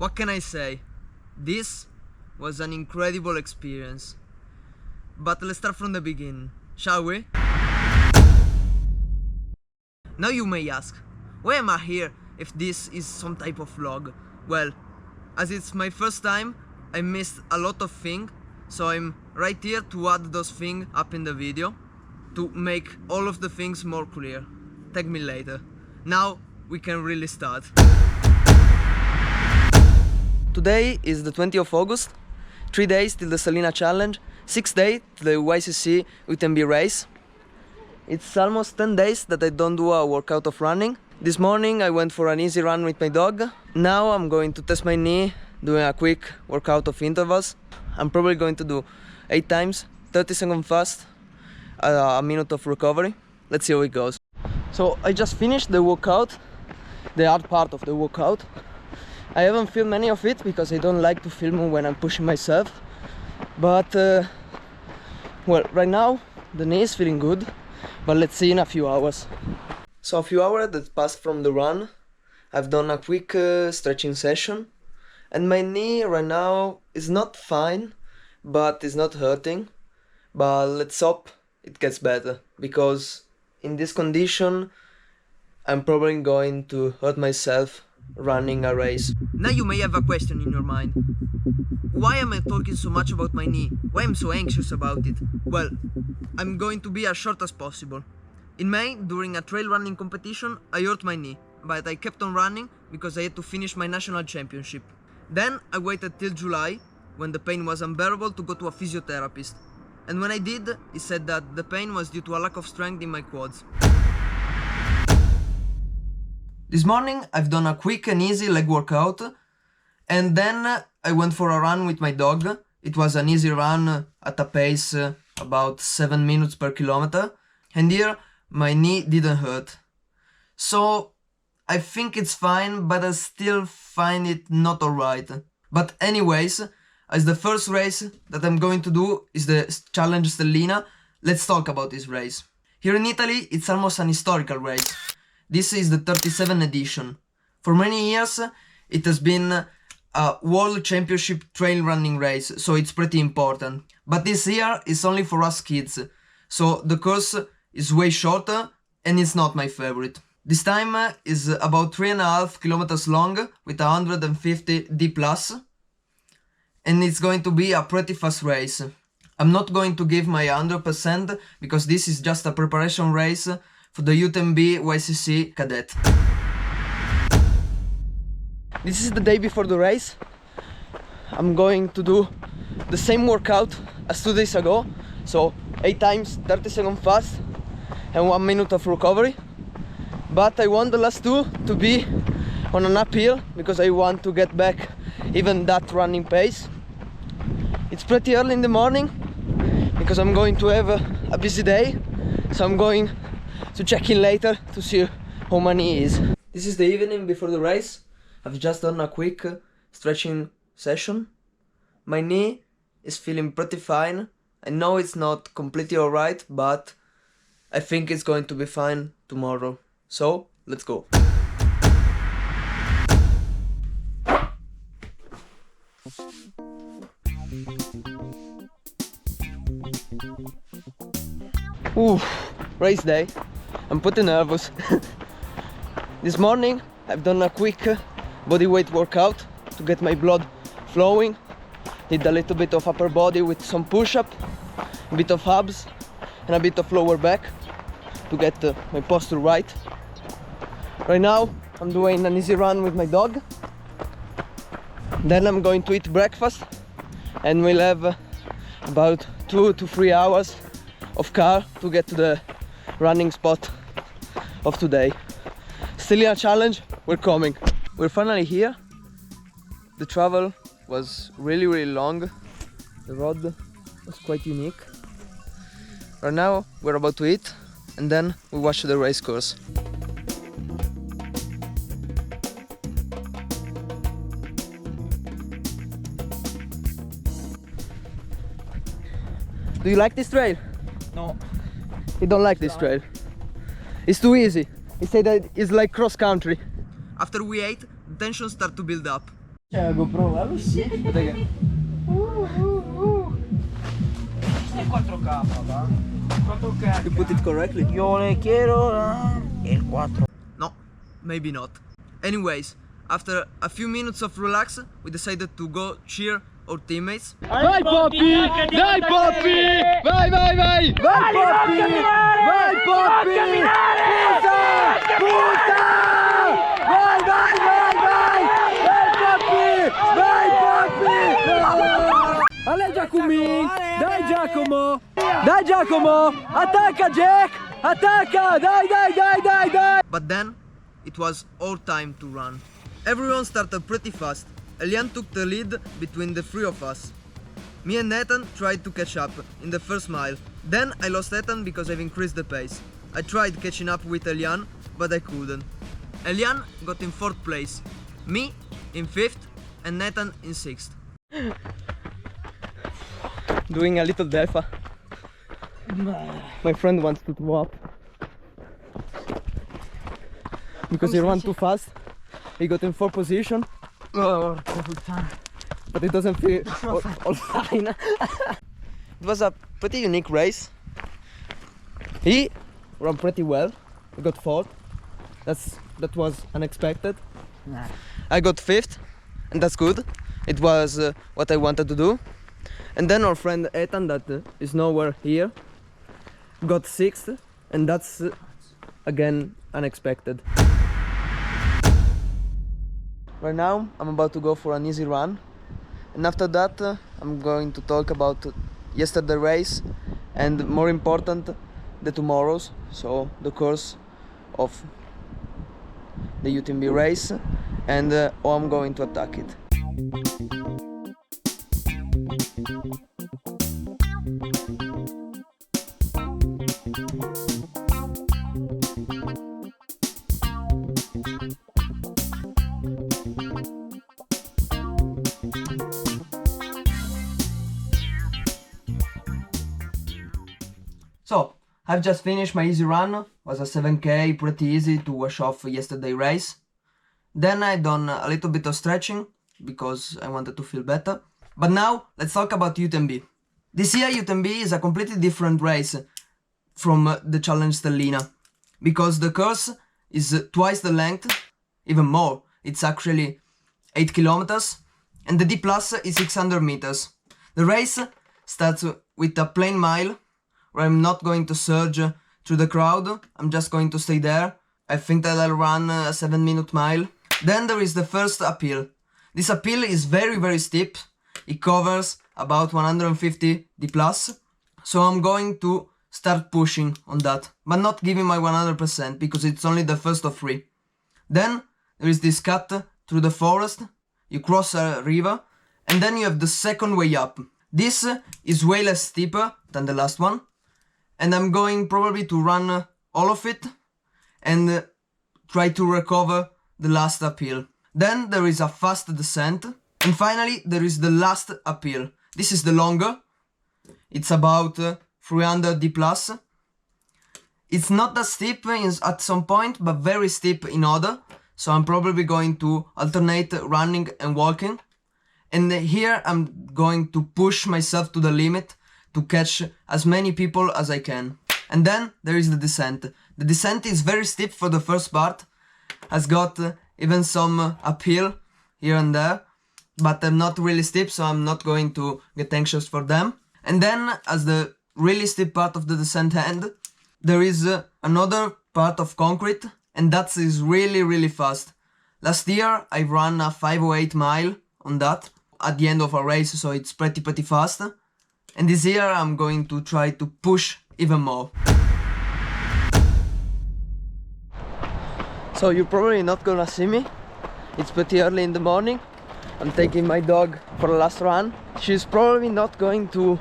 What can I say? This was an incredible experience. But let's start from the beginning, shall we? Now you may ask, why am I here if this is some type of vlog? Well, as it's my first time, I missed a lot of things, so I'm right here to add those things up in the video, to make all of the things more clear. Tag me later. Now we can really start. Today is the 20th of August, 3 days till the Selena challenge, 6 days till the YCC UTMB race. It's almost 10 days that I don't do a workout of running. This morning I went for an easy run with my dog. Now I'm going to test my knee, doing a quick workout of intervals. I'm probably going to do 8 times, 30 seconds fast, a minute of recovery. Let's see how it goes. So I just finished the workout, the hard part of the workout. I haven't filmed any of it because I don't like to film when I'm pushing myself. But, well, right now the knee is feeling good, but let's see in a few hours. So a few hours that passed from the run, I've done a quick stretching session. And my knee right now is not fine, but it's not hurting. But let's hope it gets better, because in this condition I'm probably going to hurt myself running a race. Now you may have a question in your mind. Why am I talking so much about my knee? Why am I so anxious about it? Well, I'm going to be as short as possible. In May, during a trail running competition, I hurt my knee, but I kept on running because I had to finish my national championship. Then I waited till July, when the pain was unbearable, to go to a physiotherapist. And when I did, he said that the pain was due to a lack of strength in my quads. This morning I've done a quick and easy leg workout, and then I went for a run with my dog. It was an easy run at a pace about 7 minutes per kilometer, and here my knee didn't hurt. So I think it's fine, but I still find it not alright. But anyways, as the first race that I'm going to do is the Challenge Selena, let's talk about this race. Here in Italy, it's almost an historical race. This is the 37th edition. For many years, it has been a World Championship trail running race, so it's pretty important. But this year is only for us kids, so the course is way shorter and it's not my favorite. This time is about 3.5 kilometers long with 150 D+, and it's going to be a pretty fast race. I'm not going to give my 100% because this is just a preparation race for the UTMB YCC cadet. This is the day before the race. I'm going to do the same workout as 2 days ago, so 8 times 30 seconds fast and 1 minute of recovery. But I want the last 2 to be on an uphill because I want to get back even that running pace. It's pretty early in the morning because I'm going to have a busy day, so I'm going to check in later to see how my knee is. This is the evening before the race. I've just done a quick stretching session. My knee is feeling pretty fine. I know it's not completely alright, but I think it's going to be fine tomorrow. So, let's go. Ooh, race day. I'm pretty nervous. This morning I've done a quick bodyweight workout to get my blood flowing. Did a little bit of upper body with some push-up, a bit of abs and a bit of lower back to get my posture right. Right now I'm doing an easy run with my dog. Then I'm going to eat breakfast and we'll have about 2 to 3 hours of car to get to the running spot of today. Still a challenge, we're coming. We're finally here. The travel was really long. The road was quite unique. Right now we're about to eat and then we watch the race course. Do you like this trail? No. You don't like this trail? It's too easy. He said that it's like cross country. After we ate, the tension started to build up. C'è la GoPro, allora sì. Aspetta che... Questo è 4K, va? 4K. You put it correctly? Yo le quiero el 4. No, maybe not. Anyways, after a few minutes of relax, we decided to go cheer our teammates. Vai Poppy! Dai Poppy! Vai vai vai! Vai Poppy! Vai Poppy! Puta! Puta! Vai vai vai vai! Vai Poppy! Vai Poppy! Ale Giacomi! Dai Giacomo! Dai Giacomo! Attacca Jack! Attacca! Dai dai dai dai dai! But then, it was our time to run. Everyone started pretty fast. Elian took the lead between the three of us. Me and Nathan tried to catch up in the first mile. Then I lost Nathan because I've increased the pace. I tried catching up with Elian, but I couldn't. Elian got in 4th place, me in 5th and Nathan in 6th. Doing a little delta. My friend wants to throw up. Because he ran too fast. He got in 4th position. But it doesn't feel all fine. It was a pretty unique race. He ran pretty well. He got 4th. That was unexpected. I got 5th, and that's good. It was what I wanted to do. And then our friend Ethan, that is nowhere here, got 6th, and that's again unexpected. Right now I'm about to go for an easy run, and after that I'm going to talk about yesterday's race and, more important, the tomorrow's, so the course of the UTMB race and how I'm going to attack it. So, I've just finished my easy run. Was a 7k, pretty easy to wash off yesterday's race. Then I done a little bit of stretching because I wanted to feel better. But now let's talk about UTMB. This year UTMB is a completely different race from the challenge Selena, because the course is twice the length, even more. It's actually 8 kilometers, and the D plus is 600 meters. The race starts with a plain mile, where I'm not going to surge through the crowd. I'm just going to stay there. I think that I'll run a 7-minute mile. Then there is the first uphill. This uphill is very steep. It covers about 150 D plus. So I'm going to start pushing on that, but not giving my 100% because it's only the first of 3. Then there is this cut through the forest. You cross a river, and then you have the second way up. This is way less steeper than the last one, and I'm going probably to run all of it and try to recover the last uphill. Then there is a fast descent, and finally there is the last uphill. This is the longer. It's about 300 D plus. It's not that steep at some point, but very steep in other. So I'm probably going to alternate running and walking. And here I'm going to push myself to the limit to catch as many people as I can. And then there is the descent. The descent is very steep for the first part. Has got even some uphill here and there, but they're not really steep, so I'm not going to get anxious for them. And then as the really steep part of the descent end, there is another part of concrete, and that is really fast. Last year I ran a 508 mile on that at the end of a race, so it's pretty fast. And this year I'm going to try to push even more. So you're probably not gonna see me. It's pretty early in the morning. I'm taking my dog for a last run. She's probably not going to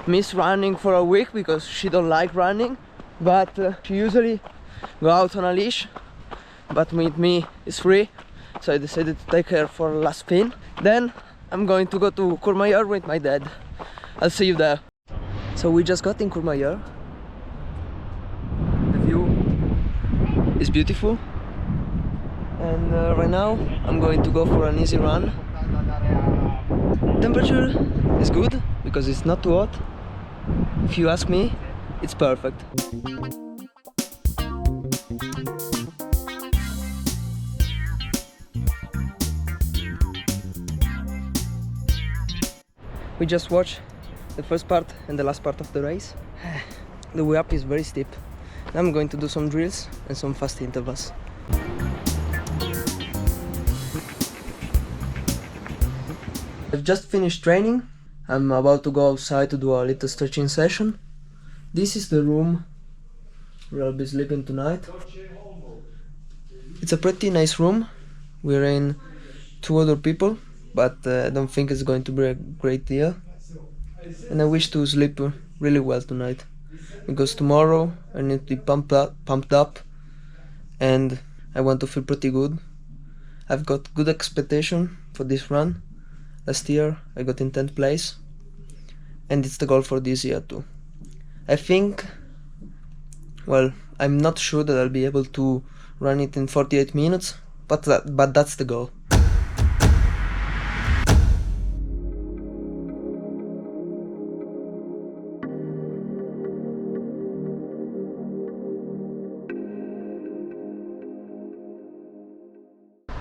miss running for a week because she don't like running, but she usually go out on a leash, but with me it's free, so I decided to take her for a last spin. Then I'm going to go to Courmayeur with my dad. I'll see you there. So we just got in Courmayeur. The view is beautiful, and right now I'm going to go for an easy run. Temperature is good because it's not too hot. If you ask me, it's perfect. We just watched the first part and the last part of the race. The way up is very steep. Now I'm going to do some drills and some fast intervals. I've just finished training. I'm about to go outside to do a little stretching session. This is the room where I'll be sleeping tonight. It's a pretty nice room. We're in 2 other people, but I don't think it's going to be a great deal. And I wish to sleep really well tonight, because tomorrow I need to be pumped up, and I want to feel pretty good. I've got good expectation for this run. Last year I got in 10th place, and it's the goal for this year too. I think, well, I'm not sure that I'll be able to run it in 48 minutes, but that's the goal.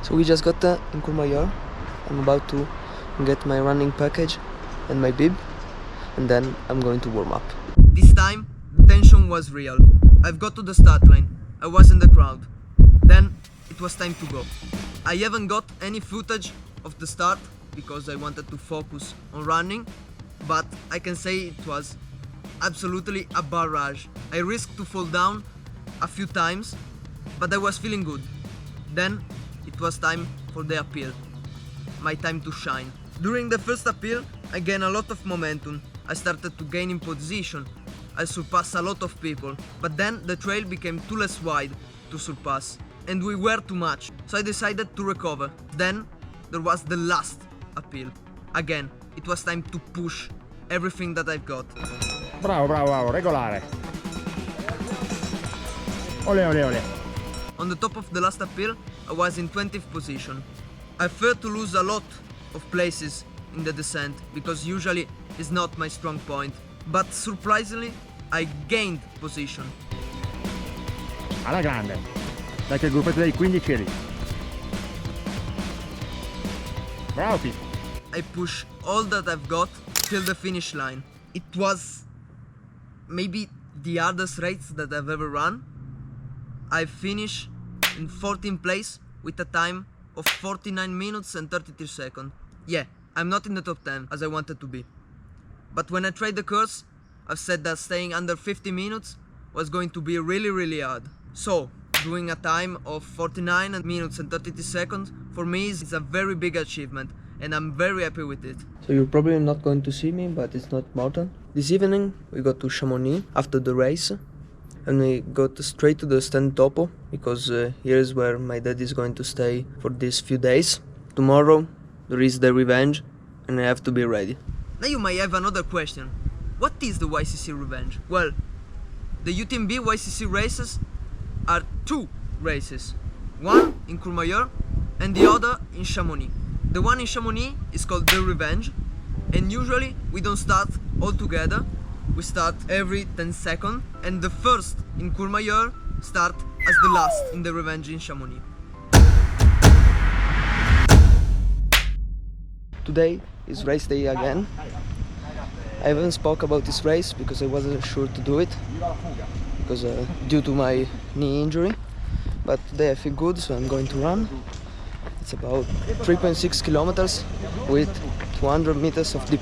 So we just got in Courmayeur. I'm about to get my running package and my bib, and then I'm going to warm up. This time, the tension was real. I've got to the start line. I was in the crowd. Then, it was time to go. I haven't got any footage of the start because I wanted to focus on running, but I can say it was absolutely a barrage. I risked to fall down a few times, but I was feeling good. Then, it was time for the appeal. My time to shine. During the first appeal, I gained a lot of momentum. I started to gain in position. I surpassed a lot of people, but then the trail became too less wide to surpass, and we were too much, so I decided to recover. Then there was the last appeal. Again, it was time to push everything that I've got. Bravo, bravo, bravo, regolare. Ole, ole, ole. On the top of the last appeal, I was in 20th position. I feared to lose a lot of places in the descent, because usually it's not my strong point. But surprisingly, I gained position. Alla grande. Dai che il gruppetto dei 15 eri. Bravo Pete. I pushed all that I've got till the finish line. It was maybe the hardest race that I've ever run. I finished in 14th place with a time of 49 minutes and 33 seconds. Yeah, I'm not in the top 10 as I wanted to be. But when I tried the course, I've said that staying under 50 minutes was going to be really hard. So, doing a time of 49 minutes and 33 seconds for me is a very big achievement, and I'm very happy with it. So you're probably not going to see me, but it's not mountain. This evening we got to Chamonix after the race, and we got straight to the stand topo, because here is where my dad is going to stay for these few days. Tomorrow there is the revenge, and I have to be ready. Now you might have another question. What is the YCC revenge? Well, the UTMB YCC races are 2 races. One in Courmayeur and the other in Chamonix. The one in Chamonix is called the revenge, and usually we don't start all together. We start every 10 seconds, and the first in Courmayeur start as the last in the revenge in Chamonix. Today is race day again. I haven't spoke about this race because I wasn't sure to do it, because due to my knee injury. But today I feel good, so I'm going to run. It's about 3.6 kilometers with 200 meters of D+.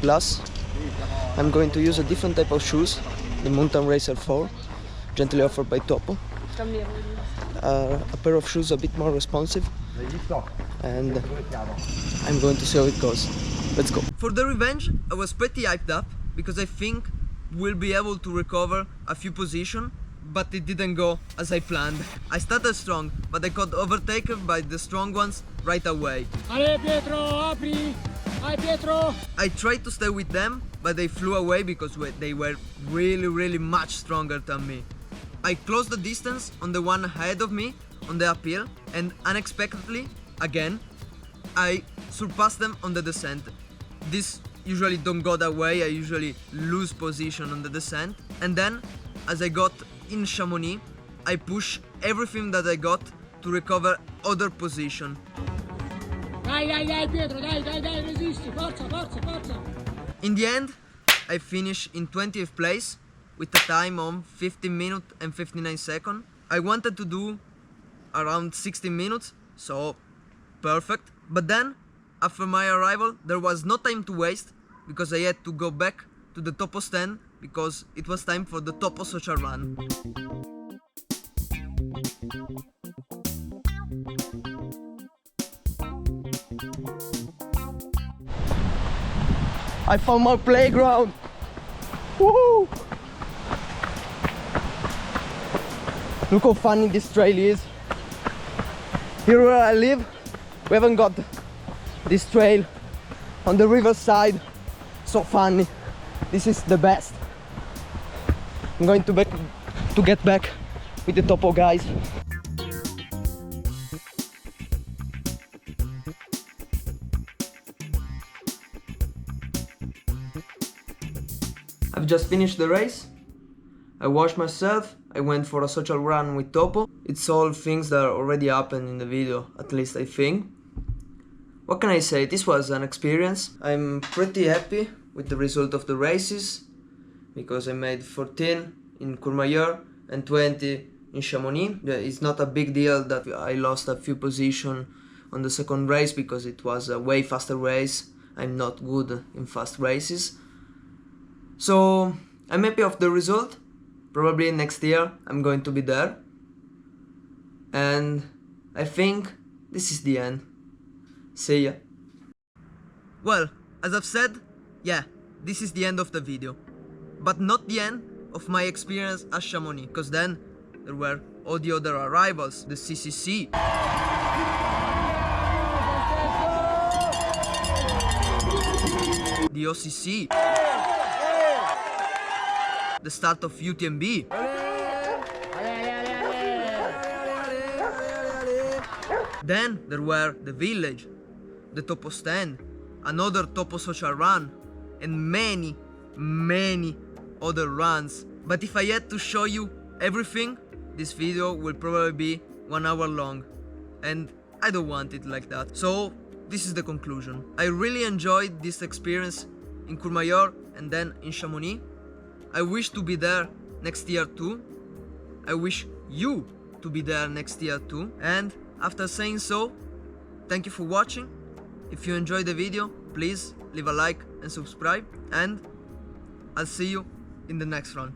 I'm going to use a different type of shoes, the Mountain Racer 4, gently offered by Topo. A pair of shoes a bit more responsive, and I'm going to see how it goes. Let's go. For the revenge, I was pretty hyped up because I think we'll be able to recover a few positions, but it didn't go as I planned. I started strong, but I got overtaken by the strong ones right away. Ale Pietro, apri! Vai Pietro! I tried to stay with them, but they flew away because they were really much stronger than me. I closed the distance on the one ahead of me on the uphill, and unexpectedly, again, I surpass them on the descent. This usually don't go that way, I usually lose position on the descent. And then, as I got in Chamonix, I push everything that I got to recover other position. Dai Pietro, dai, resisti, forza. In the end, I finished in 20th place with a time of 15 minutes and 59 seconds. I wanted to do around 16 minutes, so perfect. But then, after my arrival, there was no time to waste because I had to go back to the topo stand because it was time for the topo social run. I found my playground! Woohoo! Look how funny this trail is. Here where I live, we haven't got this trail on the riverside. So funny. This is the best. I'm going to get back with the topo guys. I've just finished the race. I washed myself, I went for a social run with Topo. It's all things that already happened in the video, at least I think. What can I say, this was an experience. I'm pretty happy with the result of the races, because I made 14 in Courmayeur and 20 in Chamonix. It's not a big deal that I lost a few positions on the second race, because it was a way faster race. I'm not good in fast races. So I'm happy of the result. Probably next year I'm going to be there. And I think this is the end. See ya. Well, as I've said, yeah, this is the end of the video. But not the end of my experience at Chamonix, because then there were all the other arrivals, the CCC. The OCC. The start of UTMB. Then there were the village, the topo stand, another topo social run, and many other runs. But if I had to show you everything, this video will probably be 1 hour long, and I don't want it like that. So this is the conclusion. I really enjoyed this experience in Courmayeur and then in Chamonix. I wish to be there next year too. I wish you to be there next year too. And after saying so, thank you for watching. If you enjoyed the video, please leave a like and subscribe, and I'll see you in the next run.